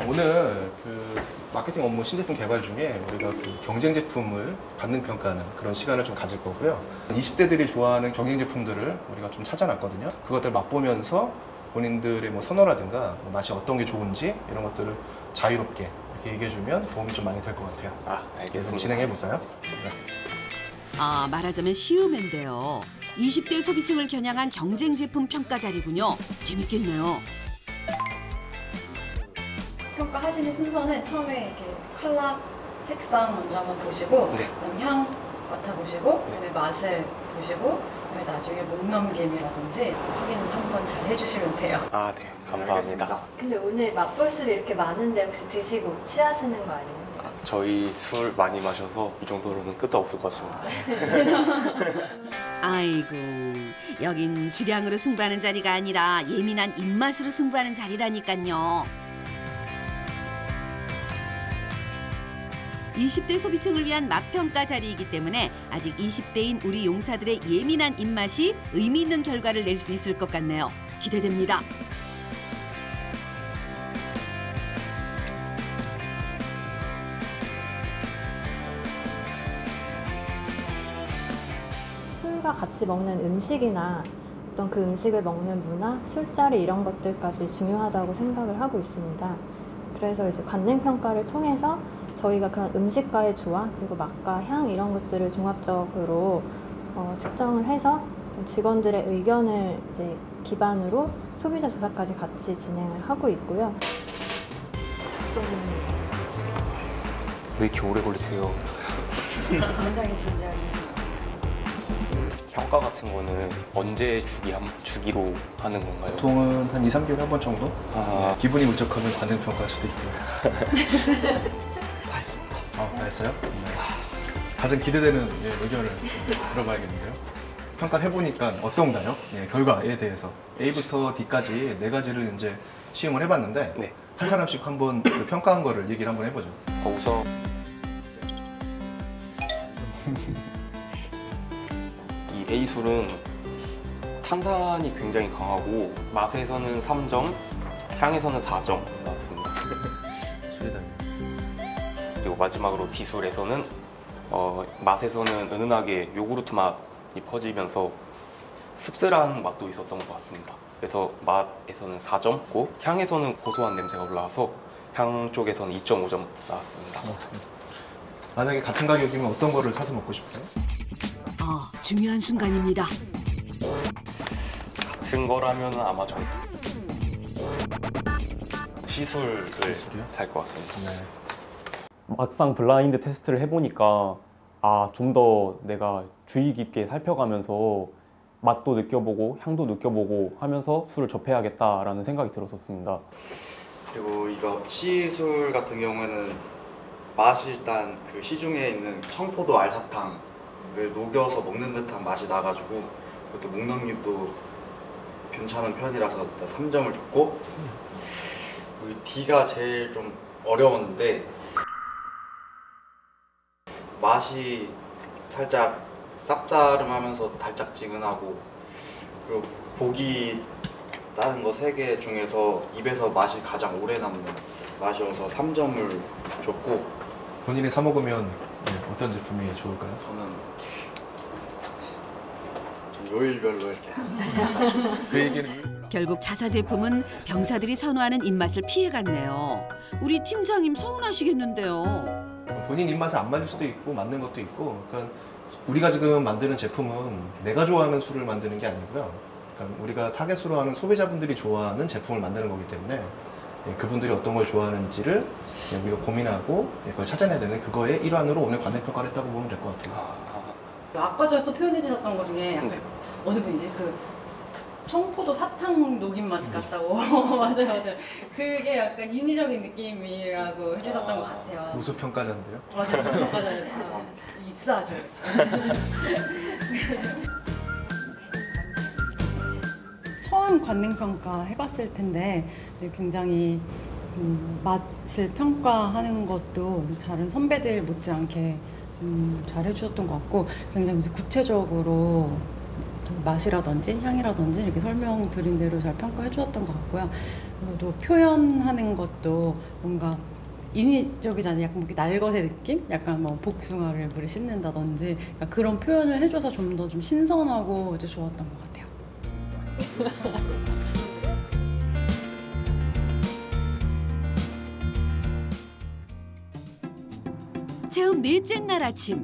오늘 그 마케팅 업무 신제품 개발 중에 우리가 그 경쟁 제품을 받는 평가하는 그런 시간을 좀 가질 거고요. 20대들이 좋아하는 경쟁 제품들을 우리가 좀 찾아놨거든요. 그것들 맛보면서 본인들의 뭐 선호라든가 맛이 어떤 게 좋은지 이런 것들을 자유롭게 이렇게 얘기해주면 도움이 좀 많이 될 것 같아요. 알겠습니다. 진행해 볼까요? 네. 말하자면 쉬우면 돼요. 20대 소비층을 겨냥한 경쟁 제품 평가 자리군요. 재밌겠네요. 평가하시는 순서는 처음에 이렇게 컬러, 색상 먼저 한번 보시고 그다음 향 맡아보시고 그다음에 맛을 보시고 그다음에 나중에 목 넘김이라든지 확인을 한번 잘 해주시면 돼요. 네. 감사합니다. 근데 오늘 맛볼 술이 이렇게 많은데 혹시 드시고 취하시는 거 아니에요? 저희 술 많이 마셔서 이 정도로는 끝도 없을 것 같습니다. 아이고, 여긴 주량으로 승부하는 자리가 아니라 예민한 입맛으로 승부하는 자리라니까요. 20대 소비층을 위한 맛평가 자리이기 때문에 아직 20대인 우리 용사들의 예민한 입맛이 의미 있는 결과를 낼 수 있을 것 같네요. 기대됩니다. 술과 같이 먹는 음식이나 어떤 그 음식을 먹는 문화, 술자리 이런 것들까지 중요하다고 생각을 하고 있습니다. 그래서 이제 관능평가를 통해서 저희가 그런 음식과의 조화, 그리고 맛과 향 이런 것들을 종합적으로 측정을 해서 직원들의 의견을 이제 기반으로 소비자 조사까지 같이 진행을 하고 있고요. 왜 이렇게 오래 걸리세요? 굉장히 진지하게. 평가 같은 거는 언제 주기로 하는 건가요? 보통은 한 2, 3개월에 한 번 정도? 기분이 울적하면 관능 평가할 수도 있고요. 다 했습니다. 다 했어요? 가장 기대되는 의견을 좀 들어봐야겠는데요. 평가를 해보니까 어떤가요? 예, 결과에 대해서 A부터 D까지 4가지를 이제 시험을 해봤는데 한 사람씩 한번 그 평가한 거를 얘기를 한번 해보죠. 우선 이 A술은 탄산이 굉장히 강하고 맛에서는 3점, 향에서는 4점 나왔습니다. 그리고 마지막으로 D술에서는 맛에서는 은은하게 요구르트 맛이 퍼지면서 씁쓸한 맛도 있었던 것 같습니다. 그래서 맛에서는 4점고 향에서는 고소한 냄새가 올라와서 향 쪽에서는 2.5점 나왔습니다. 만약에 같은 가격이면 어떤 거를 사서 먹고 싶어요? 중요한 순간입니다. 같은 거라면 아마 전 시술을 살 것 같습니다. 막상 블라인드 테스트를 해보니까 좀 더 내가 주의 깊게 살펴가면서 맛도 느껴보고 향도 느껴보고 하면서 술을 접해야겠다라는 생각이 들었었습니다. 그리고 이거 시술 같은 경우에는 맛이 일단 그 시중에 있는 청포도 알사탕을 녹여서 먹는 듯한 맛이 나가지고 그것도 목 넘김도 괜찮은 편이라서 일단 3점을 줬고 여기 D가 제일 좀 어려웠는데 맛이 살짝 쌉싸름하면서 달짝지근하고 그리고 보기 다른 거 3개 중에서 입에서 맛이 가장 오래 남는 맛이어서 3점을 줬고 본인이 사 먹으면 어떤 제품이 좋을까요? 저는 요일별로 이렇게 그 얘기는 결국 자사 제품은 병사들이 선호하는 입맛을 피해갔네요. 우리 팀장님 서운하시겠는데요. 본인 입맛에 안 맞을 수도 있고 맞는 것도 있고 그러니까 우리가 지금 만드는 제품은 내가 좋아하는 술을 만드는 게 아니고요. 그러니까 우리가 타겟으로 하는 소비자분들이 좋아하는 제품을 만드는 거기 때문에 그분들이 어떤 걸 좋아하는지를 우리가 고민하고 그걸 찾아내야 되는 그거의 일환으로 오늘 관행평가를 했다고 보면 될 것 같아요. 아까 전에 또 표현해 주셨던 것 중에 약간 어느 분이지? 그 청포도 사탕 녹인 맛 같다고. 맞아요. 그게 약간 인위적인 느낌이라고 해주셨던 것 같아요. 우수평가자인데요? 맞아요. 우수평가자예요. 입사하셔요. 처음 관능평가 해봤을 텐데 굉장히 맛을 평가하는 것도 다른 선배들 못지않게 잘 해주셨던 것 같고 굉장히 구체적으로 맛이라든지 향이라든지 이렇게 설명드린 대로 잘 평가해 주셨던 것 같고요. 그리고 또 표현하는 것도 뭔가 인위적이지 않은 약간 날것의 느낌? 약간 뭐 복숭아를 물에 씻는다든지 그런 표현을 해줘서 좀 더 좀 신선하고 이제 좋았던 것 같아요. 체험 넷째 날 아침.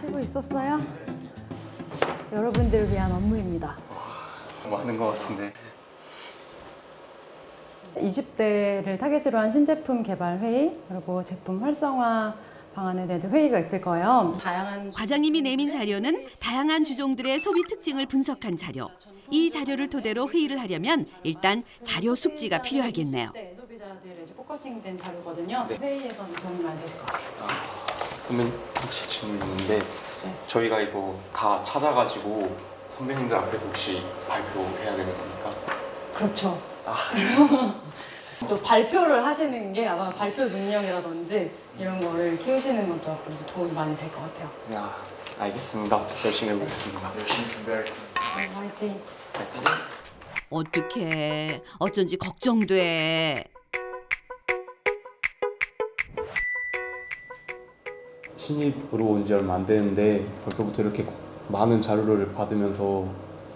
쉬고 있었어요? 여러분들을 위한 업무입니다. 많은 것 같은데. 20대를 타겟으로 한 신제품 개발 회의 그리고 제품 활성화 방안에 대한 회의가 있을 거예요. 과장님이 내민 자료는 다양한 주종들의 소비 특징을 분석한 자료. 이 자료를 토대로 회의를 하려면 일단 자료 숙지가 필요하겠네요. 소비자들의 포커싱된 자료거든요. 회의에서는 도움이 많이 되실 것 같아요. 선배님 혹시 질문 있는데 저희가 이거 다 찾아가지고 선배님들 앞에서 혹시 발표해야 되는 겁니까? 그렇죠. 또 발표를 하시는 게 아마 발표 능력이라든지 이런 거를 키우시는 것도 앞으로 도움이 많이 될 것 같아요. 알겠습니다. 열심히 해보겠습니다. 열심히 준비하겠습니다. 화이팅. 어떡해. 어쩐지 걱정돼. 신입으로 온 지 얼마 안 되는데 벌써부터 이렇게 많은 자료를 받으면서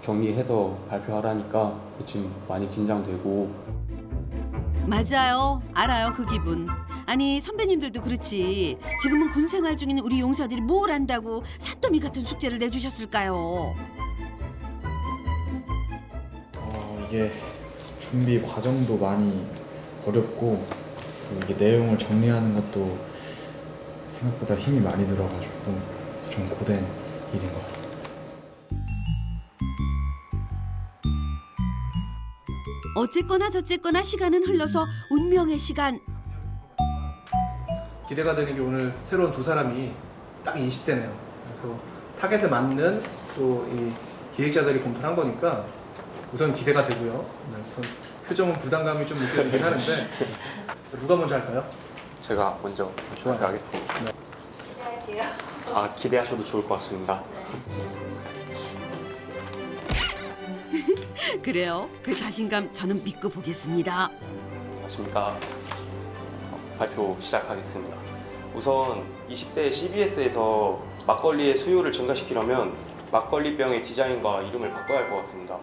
정리해서 발표하라니까 지금 많이 긴장되고. 맞아요. 알아요, 그 기분. 아니, 선배님들도 그렇지. 지금은 군 생활 중인 우리 용사들이 뭘 안다고 산더미 같은 숙제를 내주셨을까요? 이게 준비 과정도 많이 어렵고 그리고 이게 내용을 정리하는 것도 생각보다 힘이 많이 들어가지고 좀 고된 일인 것 같습니다. 어쨌거나 저쨌거나 시간은 흘러서 운명의 시간. 기대가 되는 게 오늘 새로운 두 사람이 딱 20대네요. 그래서 타겟에 맞는 또 이 기획자들이 검토를 한 거니까 우선 기대가 되고요. 네, 우선 표정은 부담감이 좀 느껴지긴 하는데 누가 먼저 할까요? 제가 먼저 하겠습니다. 네. 기대할게요. 아, 기대하셔도 좋을 것 같습니다. 그래요. 그 자신감 저는 믿고 보겠습니다. 안녕하십니까. 발표 시작하겠습니다. 우선 20대 CBS에서 막걸리의 수요를 증가시키려면 막걸리병의 디자인과 이름을 바꿔야 할 것 같습니다.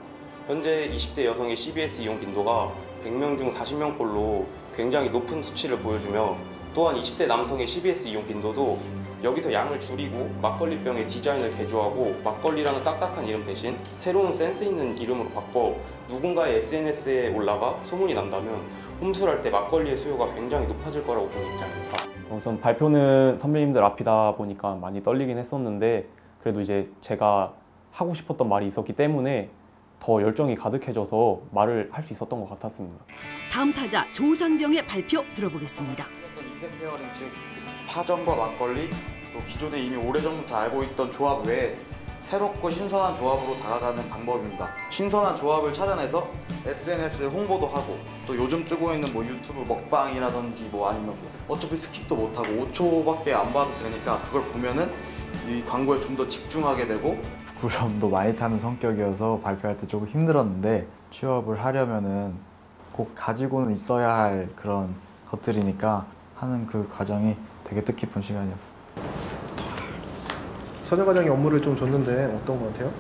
현재 20대 여성의 CBS 이용 빈도가 100명 중 40명꼴로 굉장히 높은 수치를 보여주며 또한 20대 남성의 CBS 이용 빈도도 여기서 양을 줄이고 막걸리병의 디자인을 개조하고 막걸리라는 딱딱한 이름 대신 새로운 센스 있는 이름으로 바꿔 누군가의 SNS에 올라가 소문이 난다면 홈술할 때 막걸리의 수요가 굉장히 높아질 거라고 보는 입장입니다. 우선 발표는 선배님들 앞이다 보니까 많이 떨리긴 했었는데 그래도 이제 제가 하고 싶었던 말이 있었기 때문에 더 열정이 가득해져서 말을 할 수 있었던 것 같았습니다. 다음 타자 조상병의 발표 들어보겠습니다. 인생 페어링 즉 파전과 막걸리 또 기존에 이미 오래전부터 알고 있던 조합 외에 새롭고 신선한 조합으로 다가가는 방법입니다. 신선한 조합을 찾아내서 SNS에 홍보도 하고 또 요즘 뜨고 있는 뭐 유튜브 먹방이라든지 뭐 아니면 어차피 스킵도 못하고 5초밖에 안 봐도 되니까 그걸 보면은 이 광고에 좀 더 집중하게 되고 부끄러움도 많이 타는 성격이어서 발표할 때 조금 힘들었는데 취업을 하려면은 꼭 가지고는 있어야 할 그런 것들이니까 하는 그 과정이 되게 뜻깊은 시간이었습니다. 선임 과장이 업무를 좀 줬는데 어떤 것 같아요?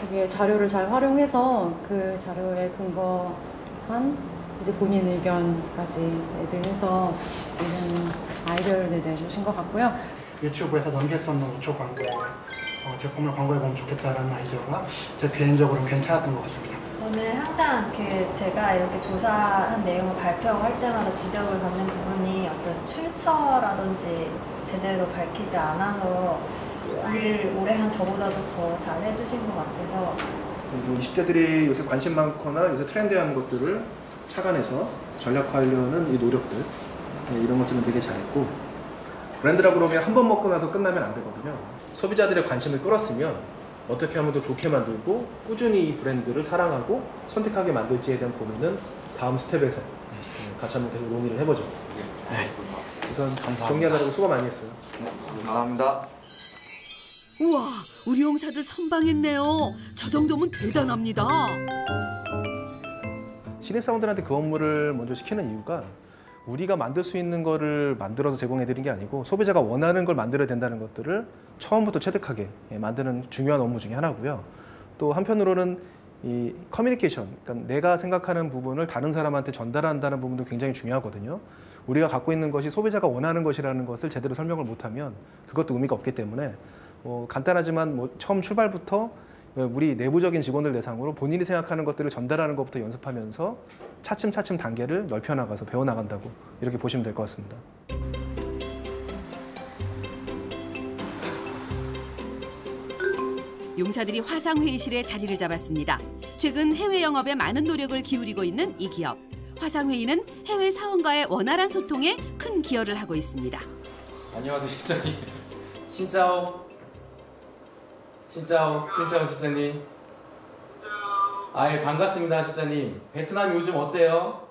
되게 자료를 잘 활용해서 그 자료에 근거한 이제 본인 의견까지 애들해서 이런 아이디어를 내주신 것 같고요. 유튜브에서 넘길 수 없는 5초 광고에 제품을 광고해보면 좋겠다라는 아이디어가 제 개인적으로는 괜찮았던 것 같습니다. 오늘 항상 제가 이렇게 조사한 내용을 발표할 때마다 지적을 받는 부분이 어떤 출처라든지 제대로 밝히지 않아서 일을 오래 한 저보다도 더 잘 해주신 것 같아서 20대들이 요새 관심 많거나 요새 트렌드한 것들을 착안해서 전략화하려는 이 노력들 이런 것들은 되게 잘했고 브랜드라고 그러면 한 번 먹고 나서 끝나면 안 되거든요. 소비자들의 관심을 끌었으면 어떻게 하면 더 좋게 만들고 꾸준히 이 브랜드를 사랑하고 선택하게 만들지에 대한 고민은 다음 스텝에서 같이 한번 계속 논의를 해보죠. 네. 우선 감사합니다. 정리하느라고 수고 많이 했어요. 네, 감사합니다. 우와, 우리 용사들 선방했네요. 저 정도면 대단합니다. 신입사원들한테 그 업무를 먼저 시키는 이유가 우리가 만들 수 있는 거를 만들어서 제공해드리는 게 아니고 소비자가 원하는 걸 만들어야 된다는 것들을 처음부터 체득하게 만드는 중요한 업무 중에 하나고요. 또 한편으로는 이 커뮤니케이션, 그러니까 내가 생각하는 부분을 다른 사람한테 전달한다는 부분도 굉장히 중요하거든요. 우리가 갖고 있는 것이 소비자가 원하는 것이라는 것을 제대로 설명을 못하면 그것도 의미가 없기 때문에 간단하지만 처음 출발부터 우리 내부적인 직원들 대상으로 본인이 생각하는 것들을 전달하는 것부터 연습하면서 차츰차츰 단계를 넓혀나가서 배워나간다고 이렇게 보시면 될 것 같습니다. 용사들이 화상회의실에 자리를 잡았습니다. 최근 해외 영업에 많은 노력을 기울이고 있는 이 기업. 화상회의는 해외 사원과의 원활한 소통에 큰 기여를 하고 있습니다. 안녕하세요, 실장님. 신짜오. 신짜오, 실장님. 아예 반갑습니다, 실장님. 베트남 요즘 어때요?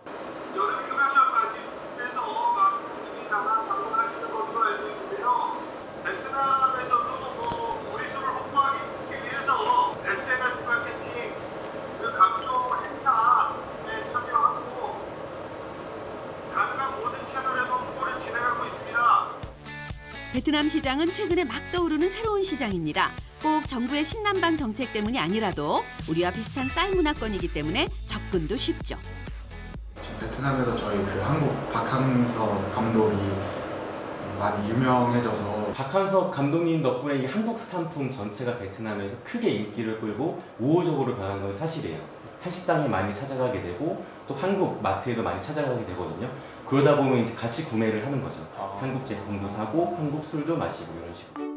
베트남 시장은 최근에 막 떠오르는 새로운 시장입니다. 꼭 정부의 신남방 정책 때문이 아니라도 우리와 비슷한 쌀 문화권이기 때문에 접근도 쉽죠. 베트남에서 저희 한국 박항서 감독이 많이 유명해져서 박한석 감독님 덕분에 이 한국 상품 전체가 베트남에서 크게 인기를 끌고 우호적으로 변한 건 사실이에요. 한식당에 많이 찾아가게 되고 또 한국 마트에도 많이 찾아가게 되거든요. 그러다 보면 이제 같이 구매를 하는 거죠. 한국 제품도 사고 한국 술도 마시고 이런 식으로.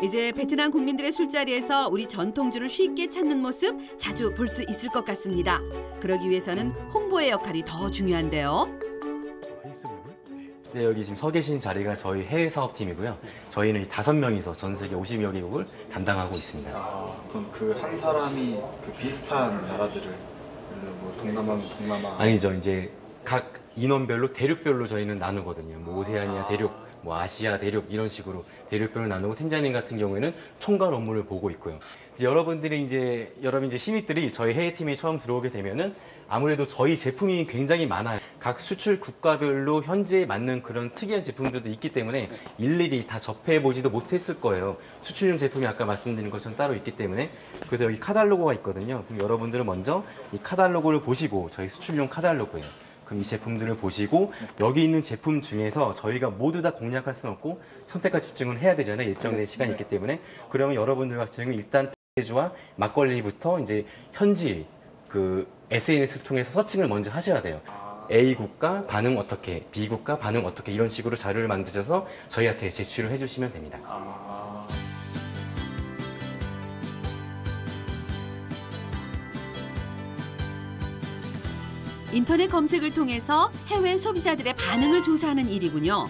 이제 베트남 국민들의 술자리에서 우리 전통주를 쉽게 찾는 모습 자주 볼 수 있을 것 같습니다. 그러기 위해서는 홍보의 역할이 더 중요한데요. 네, 여기 지금 서 계신 자리가 저희 해외 사업팀이고요. 저희는 5명이서 전 세계 50여 개국을 담당하고 있습니다. 그럼 그 한 사람이 그 비슷한 나라들을 뭐 동남아 아니죠. 이제 각 인원별로 대륙별로 저희는 나누거든요. 뭐 오세아니아 대륙, 뭐 아시아 대륙 이런 식으로 대륙별로 나누고 팀장님 같은 경우에는 총괄 업무를 보고 있고요. 이제 여러분 신입들이 저희 해외팀에 처음 들어오게 되면은 아무래도 저희 제품이 굉장히 많아요. 각 수출 국가별로 현지에 맞는 그런 특이한 제품들도 있기 때문에 일일이 다 접해보지도 못했을 거예요. 수출용 제품이 아까 말씀드린 것처럼 따로 있기 때문에. 그래서 여기 카탈로그가 있거든요. 그럼 여러분들은 먼저 이 카탈로그를 보시고, 저희 수출용 카탈로그예요. 그럼 이 제품들을 보시고 여기 있는 제품 중에서 저희가 모두 다 공략할 수는 없고 선택과 집중을 해야 되잖아요. 일정된 시간이 있기 때문에. 그러면 여러분들 같은 경우는 일단 주와 막걸리부터 이제 현지 그 SNS 통해서 서칭을 먼저 하셔야 돼요. A 국가 반응 어떻게, B 국가 반응 어떻게, 이런 식으로 자료를 만드셔서 저희한테 제출을 해주시면 됩니다. 인터넷 검색을 통해서 해외 소비자들의 반응을 조사하는 일이군요.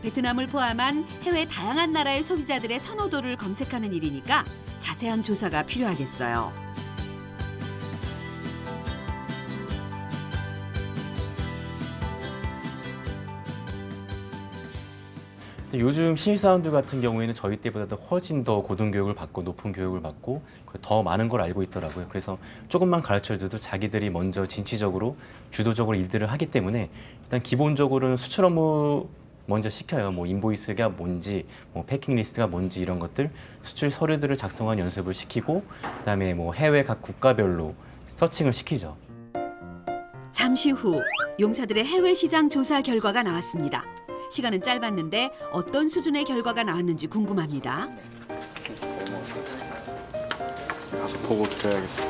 베트남을 포함한 해외 다양한 나라의 소비자들의 선호도를 검색하는 일이니까 자세한 조사가 필요하겠어요. 요즘 신입사원들 같은 경우에는 저희 때보다도 훨씬 더 고등교육을 받고 높은 교육을 받고 더 많은 걸 알고 있더라고요. 그래서 조금만 가르쳐줘도 자기들이 먼저 진취적으로 주도적으로 일들을 하기 때문에 일단 기본적으로는 수출 업무 먼저 시켜요. 뭐 인보이스가 뭔지, 뭐 패킹 리스트가 뭔지 이런 것들 수출 서류들을 작성한 연습을 시키고, 그다음에 뭐 해외 각 국가별로 서칭을 시키죠. 잠시 후 용사들의 해외 시장 조사 결과가 나왔습니다. 시간은 짧았는데 어떤 수준의 결과가 나왔는지 궁금합니다. 가서 보고 드려야겠어.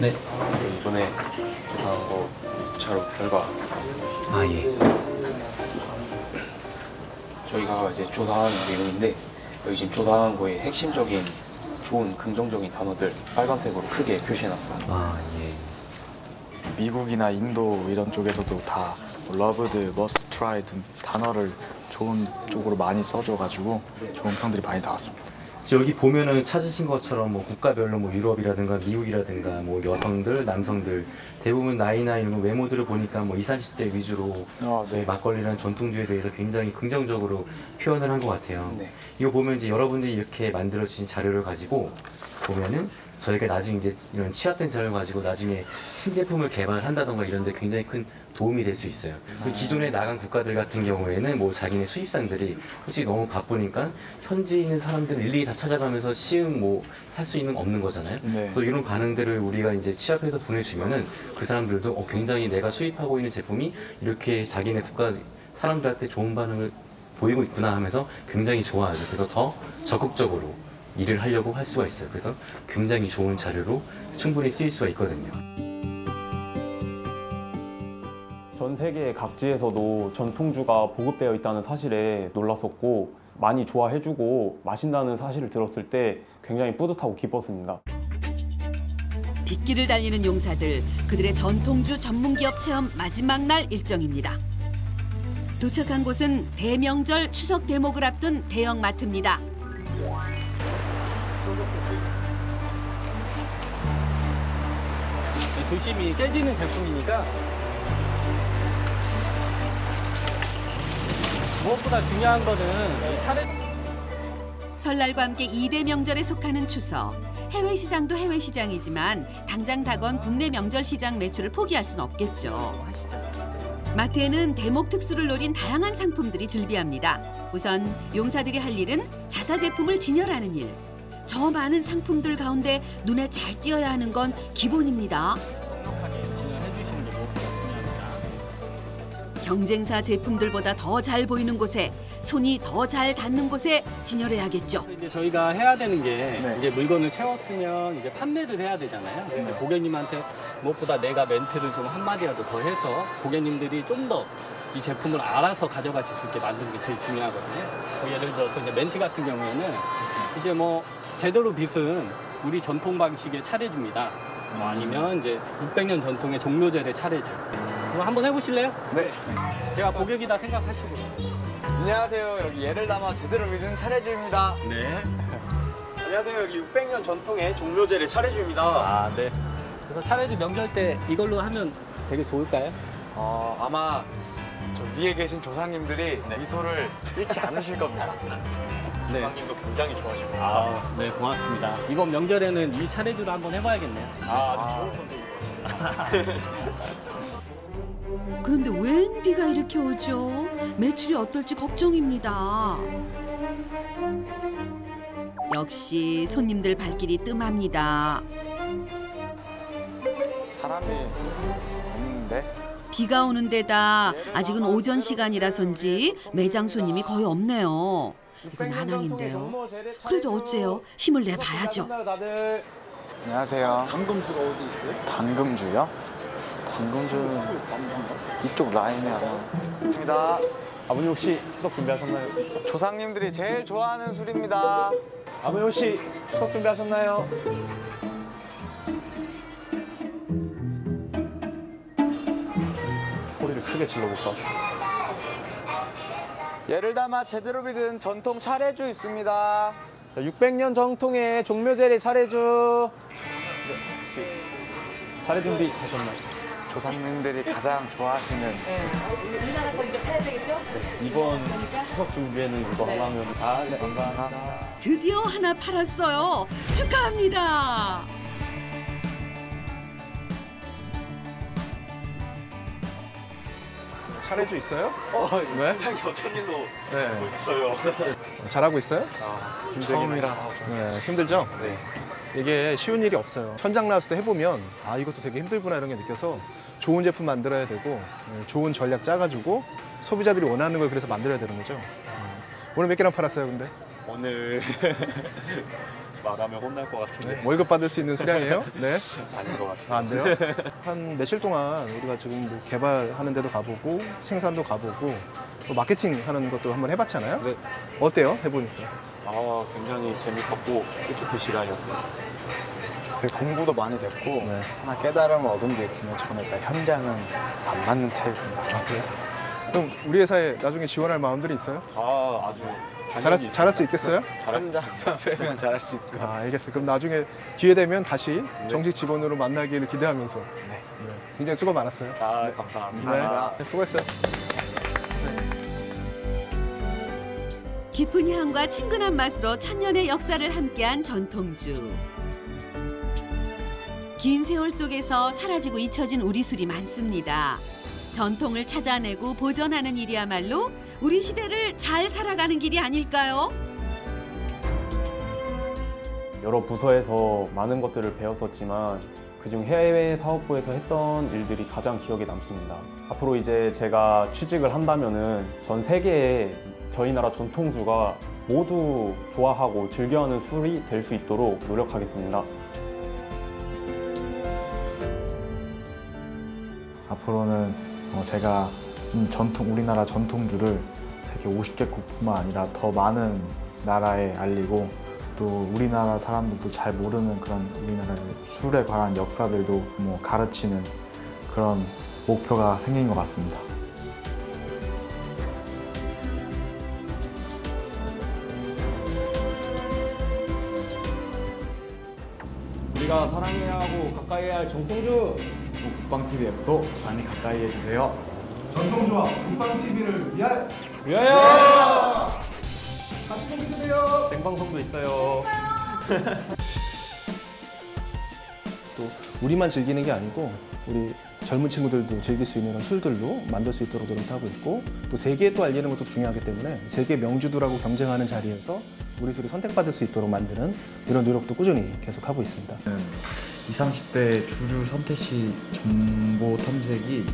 네, 이번에 조사한 거 자료 결과 나왔습니다. 아, 예. 저희가 이제 조사한 내용인데 여기 지금 조사한 거에 핵심적인 좋은 긍정적인 단어들 빨간색으로 크게 표시해놨습니다. 아, 예. 미국이나 인도 이런 쪽에서도 다 loved, must try 등 단어를 좋은 쪽으로 많이 써줘가지고 좋은 평들이 많이 나왔습니다. 여기 보면은 찾으신 것처럼 뭐 국가별로 뭐 유럽이라든가 미국이라든가 뭐 여성들, 남성들 대부분 나이나 이런 외모들을 보니까 뭐 20, 30대 위주로 네. 막걸리라는 전통주에 대해서 굉장히 긍정적으로 표현을 한 것 같아요. 네. 이거 보면 이제 여러분들이 이렇게 만들어 주신 자료를 가지고 보면은 저희가 나중에 이제 이런 취합된 자료를 가지고 나중에 신제품을 개발한다던가 이런 데 굉장히 큰 도움이 될 수 있어요. 기존에 나간 국가들 같은 경우에는 뭐 자기네 수입상들이 솔직히 너무 바쁘니까 현지에 있는 사람들을 일일이 다 찾아가면서 시음 뭐 할 수 있는 거 없는 거잖아요. 네. 그래서 이런 반응들을 우리가 이제 취합해서 보내주면은 그 사람들도 굉장히 내가 수입하고 있는 제품이 이렇게 자기네 국가 사람들한테 좋은 반응을 보이고 있구나 하면서 굉장히 좋아하죠. 그래서 더 적극적으로 일을 하려고 할 수가 있어요. 그래서 굉장히 좋은 자료로 충분히 쓰일 수가 있거든요. 전 세계 각지에서도 전통주가 보급되어 있다는 사실에 놀랐었고 많이 좋아해주고 마신다는 사실을 들었을 때 굉장히 뿌듯하고 기뻤습니다. 빗길을 달리는 용사들, 그들의 전통주 전문기업 체험 마지막 날 일정입니다. 도착한 곳은 대명절 추석 대목을 앞둔 대형 마트입니다. 조심히 깨지는 제품이니까 무엇보다 중요한 거는 차례. 설날과 함께 2대 명절에 속하는 추석. 해외 시장도 해외 시장이지만 당장 다가온 국내 명절 시장 매출을 포기할 수는 없겠죠. 마트에는 대목 특수를 노린 다양한 상품들이 즐비합니다. 우선 용사들이 할 일은 자사 제품을 진열하는 일. 저 많은 상품들 가운데 눈에 잘 띄어야 하는 건 기본입니다. 넉넉하게 진열해 주시는 게 무엇보다 중요합니다. 경쟁사 제품들보다 더 잘 보이는 곳에, 손이 더 잘 닿는 곳에 진열해야겠죠. 이제 저희가 해야 되는 게 이제 물건을 채웠으면 이제 판매를 해야 되잖아요. 근데 고객님한테 무엇보다 내가 멘트를 좀 한마디라도 더 해서 고객님들이 좀 더 이 제품을 알아서 가져가실 수 있게 만드는 게 제일 중요하거든요. 예를 들어서 이제 멘트 같은 경우에는 이제 뭐 제대로 빚은 우리 전통 방식의 차례줍니다. 뭐 아니면 이제 600년 전통의 종묘제례 차례주. 그럼 한번 해보실래요? 네. 제가 고객이다 생각하시고. 안녕하세요. 여기 예를 담아 제대로 믿은 차례주입니다. 네. 안녕하세요. 여기 600년 전통의 종묘제례 차례주입니다. 아, 네. 그래서 차례주 명절 때 이걸로 하면 되게 좋을까요? 아마 저 위에 계신 조상님들이 미소를 잃지 않으실 겁니다. 네. 조상님도 굉장히 좋아하실 거예요. 아, 네, 고맙습니다. 이번 명절에는 이 차례주로 한번 해봐야겠네요. 아주 좋은 선생님. 그런데 웬 비가 이렇게 오죠? 매출이 어떨지 걱정입니다. 역시 손님들 발길이 뜸합니다. 사람이 없는데? 비가 오는 데다 아직은 오전 시간이라서인지 매장 손님이 거의 없네요. 이건 난항인데요. 그래도 어째요? 힘을 내봐야죠. 안녕하세요. 당금주가 어디 있어요? 당금주요? 당금주 이쪽 라인에 아마 입니다. 아버님 혹시 추석 준비하셨나요? 조상님들이 제일 좋아하는 술입니다. 아버님 혹시 추석 준비하셨나요? 소리를 크게 질러볼까? 예를 담아 제대로 믿은 전통 차례주 있습니다. 600년 정통의 종묘제례 차례주. 차례 준비 되셨나요? 조상님들이 가장 좋아하시는. 우리나라 거 이거 사야 되겠죠? 이번 추석 준비에는 이거 하려면 네, 감사합니다. 드디어 하나 팔았어요. 축하합니다. 차례주 있어요? 네? 굉장히 어떤 일로 하고 있어요. 잘하고 있어요? 처음이라서 좀. 네, 힘들죠? 네. 이게 쉬운 일이 없어요. 현장 나왔을 때 해보면 아 이것도 되게 힘들구나 이런 게 느껴서 좋은 제품 만들어야 되고 좋은 전략 짜가지고 소비자들이 원하는 걸 그래서 만들어야 되는 거죠. 오늘 몇 개나 팔았어요, 근데? 오늘 말하면 혼날 것 같은데. 월급 받을 수 있는 수량이에요? 네. 아닌 것 같아요. 안 돼요? 한 며칠 동안 우리가 지금 뭐 개발하는 데도 가보고 생산도 가보고 또 마케팅 하는 것도 한번 해봤잖아요. 네. 어때요? 해보니까? 굉장히 재밌었고 뜻깊은 시간이었어요. 되게 공부도 많이 됐고 하나 깨달음을 얻은 게 있으면 저는 일단 현장은 안 맞는 타입입니다. 그럼 우리 회사에 나중에 지원할 마음들이 있어요? 아주 잘할 수 있겠어요? 현장만 빼면 잘할 수 있을 것 같아요. 알겠어요. 그럼 나중에 기회 되면 다시 정식 직원으로 만나기를 기대하면서 굉장히 수고 많았어요. 감사합니다. 네, 수고했어요. 깊은 향과 친근한 맛으로 천년의 역사를 함께한 전통주. 긴 세월 속에서 사라지고 잊혀진 우리 술이 많습니다. 전통을 찾아내고 보존하는 일이야말로 우리 시대를 잘 살아가는 길이 아닐까요? 여러 부서에서 많은 것들을 배웠었지만 그중 해외 사업부에서 했던 일들이 가장 기억에 남습니다. 앞으로 이제 제가 취직을 한다면은 전 세계에 저희 나라 전통주가 모두 좋아하고 즐겨하는 술이 될 수 있도록 노력하겠습니다. 앞으로는 제가 우리나라 전통주를 세계 50개국뿐만 아니라 더 많은 나라에 알리고 또 우리나라 사람들도 잘 모르는 그런 우리나라의 술에 관한 역사들도 가르치는 그런 목표가 생긴 것 같습니다. 우리가 사랑해야 하고 가까이 해야 할 전통주! 국방TV의 구독 많이 가까이 해주세요. 전통주와 국방TV를 위하여! 위하여! 다시 보게 되세요. 생방송도 있어요. 또 우리만 즐기는 게 아니고 우리 젊은 친구들도 즐길 수 있는 술들로 만들 수 있도록 노력하고 있고 또 세계에 또 알리는 것도 중요하기 때문에 세계 명주들하고 경쟁하는 자리에서 우리 술이 선택받을 수 있도록 만드는 이런 노력도 꾸준히 계속하고 있습니다. 20, 30대 주류 선택 시 정보 탐색이